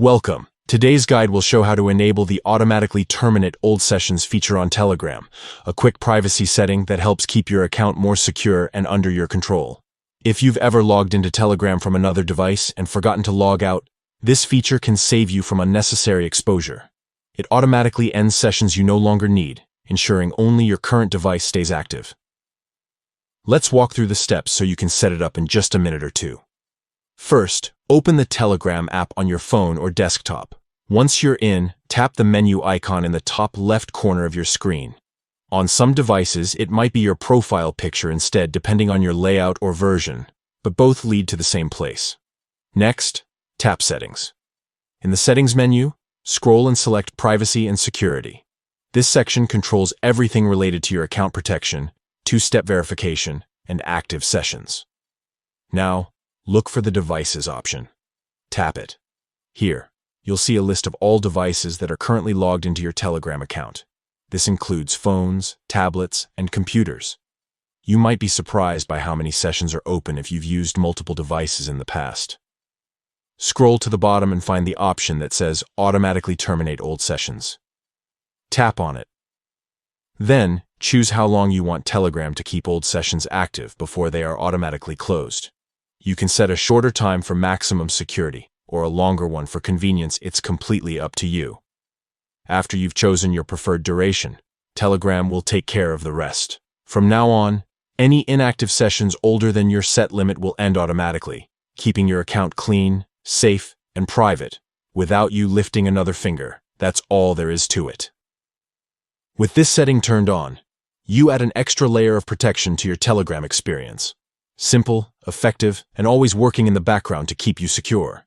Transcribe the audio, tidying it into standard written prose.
Welcome. Today's guide will show how to enable the automatically terminate old sessions feature on Telegram, a quick privacy setting that helps keep your account more secure and under your control. If you've ever logged into Telegram from another device and forgotten to log out, this feature can save you from unnecessary exposure. It automatically ends sessions you no longer need, ensuring only your current device stays active. Let's walk through the steps so you can set it up in just a minute or two. First, open the Telegram app on your phone or desktop. Once you're in, tap the menu icon in the top left corner of your screen. On some devices, it might be your profile picture instead, depending on your layout or version, but both lead to the same place. Next, tap Settings. In the Settings menu, scroll and select Privacy and Security. This section controls everything related to your account protection, two-step verification, and active sessions. Now, look for the Devices option. Tap it. Here, you'll see a list of all devices that are currently logged into your Telegram account. This includes phones, tablets, and computers. You might be surprised by how many sessions are open if you've used multiple devices in the past. Scroll to the bottom and find the option that says Automatically Terminate Old Sessions. Tap on it. Then, choose how long you want Telegram to keep old sessions active before they are automatically closed. You can set a shorter time for maximum security, or a longer one for convenience. It's completely up to you. After you've chosen your preferred duration, Telegram will take care of the rest. From now on, any inactive sessions older than your set limit will end automatically, keeping your account clean, safe, and private, without you lifting another finger. That's all there is to it. With this setting turned on, you add an extra layer of protection to your Telegram experience. Simple, effective, and always working in the background to keep you secure.